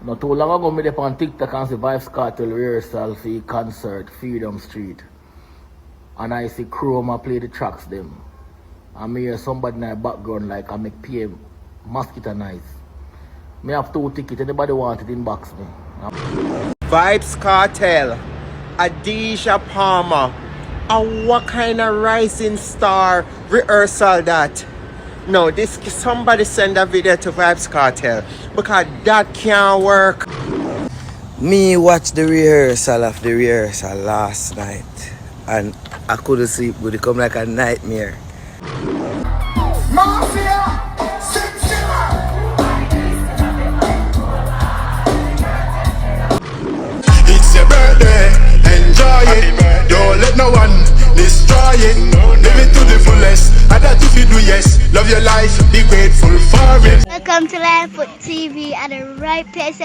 Not too long ago, I on TikTok and see Vibes Kartel rehearsal for concert, Freedom Street. And I see Chroma play the tracks them. And I hear somebody in the background like I make PM mosquito nice. I have 2 tickets, anybody want it, inbox me. Vibes Kartel, Adisha Palmer, and what kind of rising star rehearsal that? No, this somebody send a video to Vibes Kartel because that can't work. Me watched the rehearsal of the rehearsal last night and I couldn't sleep, but it come like a nightmare. It's your birthday, enjoy it. Don't let no one destroy it. Live it to the fullest. And that if you do yes, love your life, be grateful for it. Welcome to Lionfoot TV at the right place,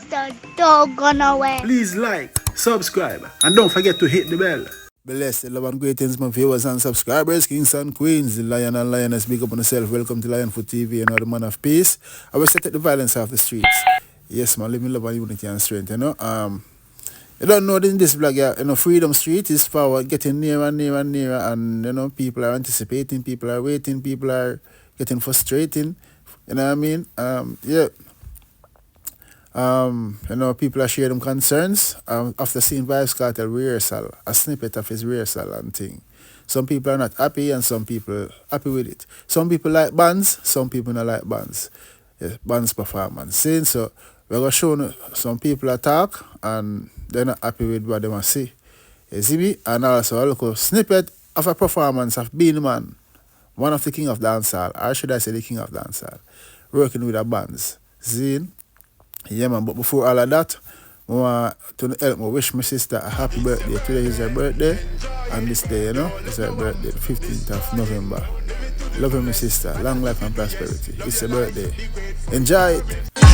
so don't go nowhere. Please like, subscribe, and don't forget to hit the bell. Blessed love and greetings, my viewers and subscribers, kings and queens, the lion and lioness, big up on yourself. Welcome to Lionfoot TV, another man of peace. I will set the violence off the streets. Yes, man, living love and unity and strength, you know. You don't know in this vlog, you know, Freedom Street is forward, getting nearer and nearer and nearer, and you know, people are anticipating, people are waiting, people are getting frustrating. You know what I mean? You know, people are sharing concerns after seeing Vibes Kartel rehearsal, a snippet of his rehearsal and thing. Some people are not happy and some people happy with it. Some people like bands, some people don't like bands. Yeah, bands performance. Saying so, we're going to show some people attack and they're not happy with what they want to see. You see me? And also a little snippet of a performance of Beenieman, one of the king of dancehall, or should I say the king of dancehall, working with the bands. See? Yeah, man, but before all of that, I want to help me wish my sister a happy birthday. Today is her birthday, and this day, you know, it's her birthday, the 15th of November. Love you, my sister. Long life and prosperity. It's her birthday. Enjoy it.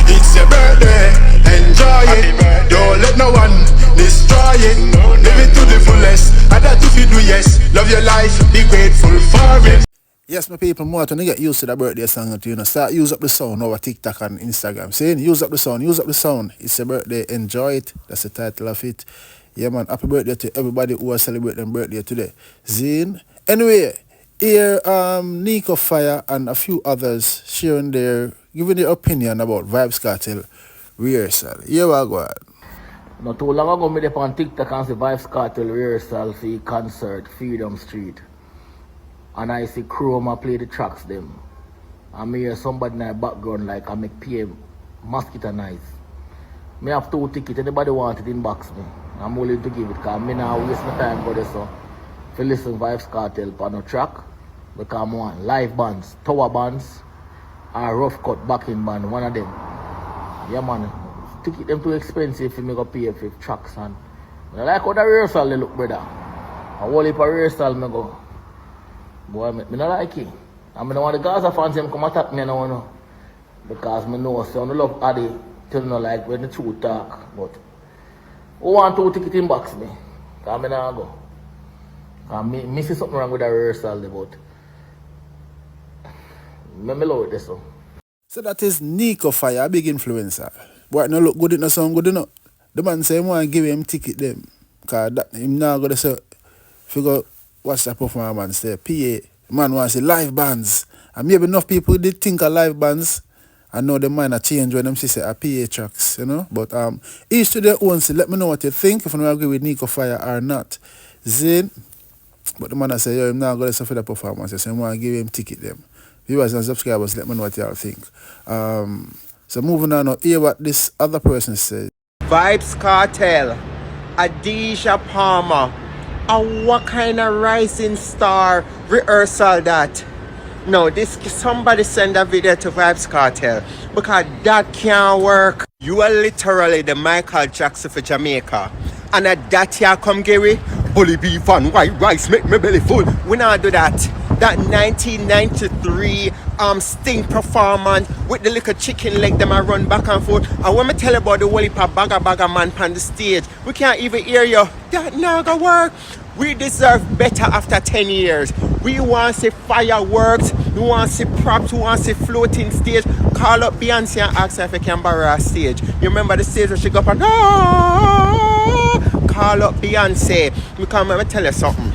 It's your birthday, enjoy it. Don't let no one destroy it. Live it to the fullest. And that if you do yes, love your life, be grateful for it. Yes, my people, more to get used to the birthday song, you know, start use up the sound over TikTok and Instagram. Saying, use up the sound, use up the sound. It's your birthday, enjoy it. That's the title of it. Yeah, man, happy birthday to everybody who are celebrating their birthday today. Zine. Anyway, here, Nico Fire and a few others sharing giving their opinion about Vibes Kartel rehearsal. Here we go. Not too long ago, I on TikTok and see Vibes Kartel rehearsal for concert, Freedom Street. And I see Chroma play the tracks them. And I hear somebody in the background like I make PM mosquito nice. I have 2 tickets, anybody want it, inbox me. I'm willing to give it because I don't waste my time for this. So, if you listen to Vibes Kartel on a track, because I want live bands, tower bands, or rough cut backing band, one of them. Yeah, man. Ticket them too expensive for me to pay for tracks. And I like how the rehearsal they look, brother. A whole heap of rehearsal I go. Boy, I don't like it. I don't want the Gaza fans them come attack me now, because I know so I love Addy till no like when the truth talk. But who want 2 tickets inbox me? Because I don't go. Because I see something wrong with the rehearsal, but I love it so. So that is Nico Fire, a big influencer. But no look good, it no sound good enough. The man say he want to give him ticket them. Because him now go to say, figure watch the performance there. PA, man wants to see live bands. And maybe enough people did think of live bands. I know the mind a change when them say a PA tracks, you know. But each to their own, so let me know what you think, if you don't agree with Nico Fire or not. Zane. But the man I say, yo, him now go to for the performance. So I want to give him ticket them. Viewers and subscribers, let me know what y'all think. So moving on now, hear what this other person said. Vibes Kartel, Adisha Palmer, and what kind of rising star rehearsal that? No, this somebody send a video to Vibes Kartel because that can't work. You are literally the Michael Jackson for Jamaica. And that here come Gary, bully beef and white rice make me belly full. We not do that. That 1993 Sting performance with the little chicken leg them I run back and forth. And when me tell you about the whole heap of bagger man on the stage, we can't even hear you. That not gonna work. We deserve better after 10 years. We want to see fireworks, we want to see props, we want to see floating stage. Call up Beyonce and ask her if you can borrow her stage. You remember the stage where she go up and call up Beyonce. Because let me tell you something.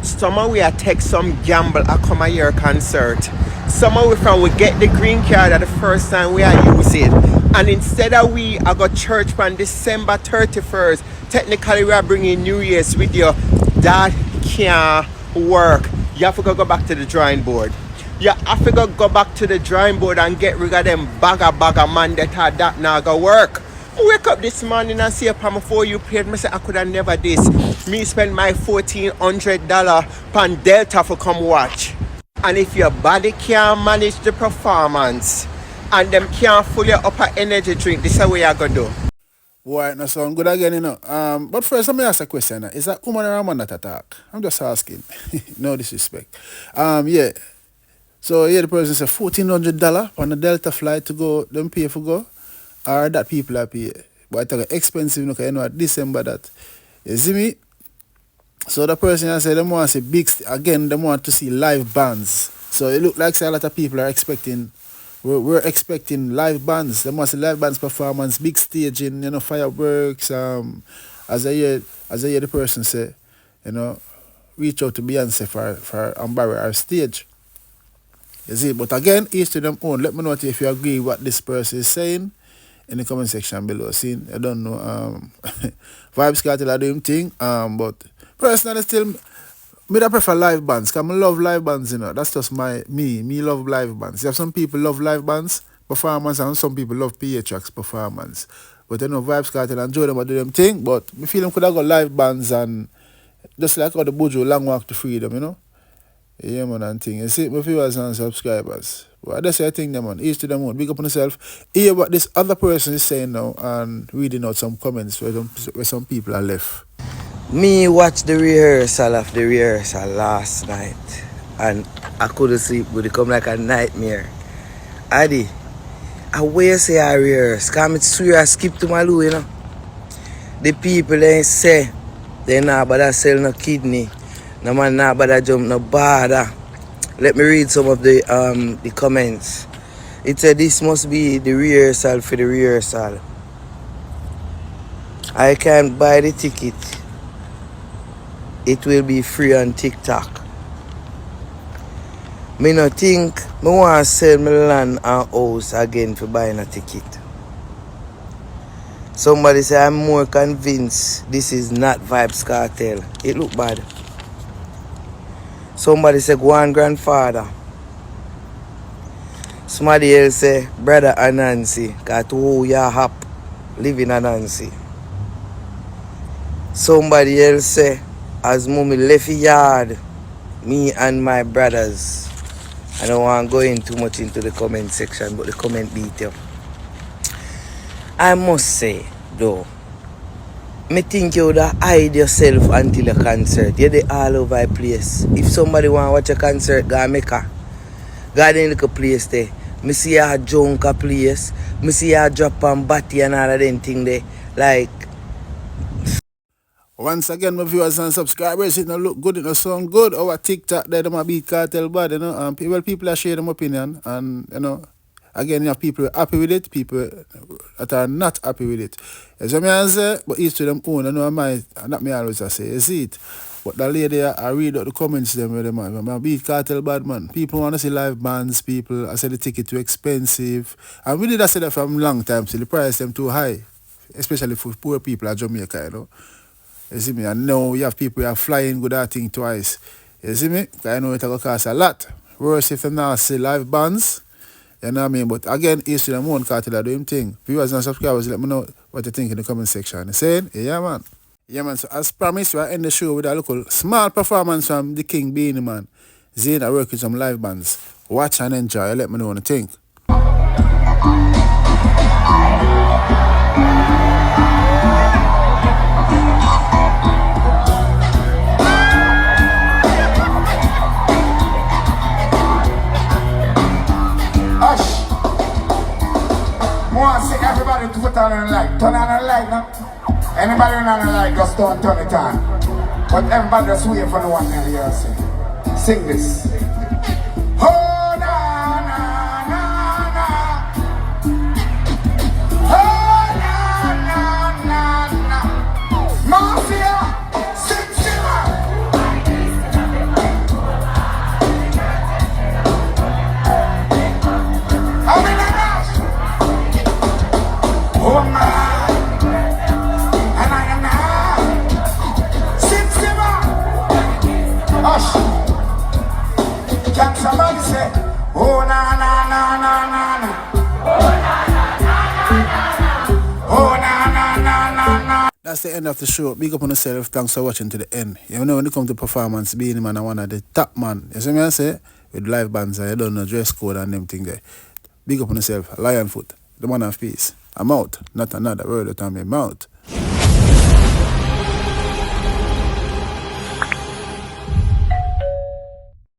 Some of we are take some gamble a come a year concert. Some of we from we get the green card at the first time we are using. And instead of we I got church on December 31st. Technically we are bringing New Year's with you. That can't work. You have to go back to the drawing board. You have to go back to the drawing board and get rid of them bagger man that now go work. I wake up this morning and see upon before you paid me say I could have never this. Me spend my $1,400 on Delta for come watch. And if your body can't manage the performance and them can't full you up an energy drink, this is what you're gonna do. Boy, no sound good again, you know. But first, let me ask a question. Is that woman or a man that attack? I'm just asking. No disrespect. Yeah. So, yeah, the person said $1,400 on a Delta flight to go, them pay for go, or that people are pay. But I think it's expensive, you know, December that. You see me? So the person I said, they want to see again, they want to see live bands. So it look like say a lot of people are expecting, we're expecting live bands. They want to see live bands performance, big staging, you know, fireworks. As I hear the person say, you know, reach out to Beyonce for borrow our stage. You see, but again, each to them own. Let me know if you agree what this person is saying in the comment section below. See, I don't know. Vibes Kartel are doing thing. But personally, still, me I prefer live bands. Cause I love live bands. You know, that's just me. Me love live bands. You have some people love live bands performance, and some people love PA tracks performance. But you know, Vibes Kartel enjoy them and do them thing. But me feel them could have got live bands and just like how the Bojo Long Walk to Freedom. You know. Yeah, man, and thing. You see, my viewers and subscribers. But that's the thing, man. Each to them own. Big up on yourself. Hear what this other person is saying now and reading out some comments where some people are left. Me watch the rehearsal of the rehearsal last night and I couldn't sleep, but it come like a nightmare. Adi, I will say I rehearse. Cause I swear I skip to my loo, you know. The people they say they not bother sell no kidney. No man not bother jump no bother. Let me read some of the comments. It said this must be the rehearsal for the rehearsal. I can't buy the ticket. It will be free on TikTok. Me no think me want to sell my land and house again for buying a ticket. Somebody say I'm more convinced this is not Vibes Kartel. It look bad. Somebody say go on grandfather. Somebody else say brother Anansi. Cause who ya hap living Anansi. Somebody else say as mommy left yard, me and my brothers. I don't want to go in too much into the comment section, but the comment detail. I must say, though, me think you would hide yourself until a concert. You're there all over the place. If somebody want to watch a concert, go Mecca. Go in the place there. Me see a junk a place. Me see a drop on batty and all of them thing there. Like, once again, my viewers and subscribers, it don't look good, it don't sound good. Our TikTok, they don't beat Kartel bad, you know. People are sharing their opinion, and you know, again, you have people happy with it, people that are not happy with it. As I say, but each to them own, you know, not me always say, you see it. But the lady, I read out the comments them with them, man. Beat Kartel bad, man. People want to see live bands, people, I said the ticket too expensive. And we did I say that from a long time, so the price them too high, especially for poor people at Jamaica, you know. You see me? And now you have people who are flying with that thing twice. You see me? I know it's going to cost a lot. Worse if they not see live bands. You know what I mean? But again, each to them own Kartel do him thing. Viewers and subscribers, let me know what you think in the comment section. You saying? Yeah, man. Yeah, man. So as promised, we are end the show with a local small performance from the King Beenieman. Zane, I work with some live bands. Watch and enjoy. Let me know what you think. Everybody put on the light. Turn on the light now. Anybody on the light, just don't turn it on. But everybody just wait for the one that you sing. Sing this. Oh, na, na, na, na. that's the end of the show. Big up on yourself. Thanks for watching to the end. You know, when it comes to performance, Beenieman are one of the top man. You see me I say? With live bands, I don't know dress code and them thing there. Big up on yourself. Lion foot. The man of peace. I'm out. Not another word out of my mouth.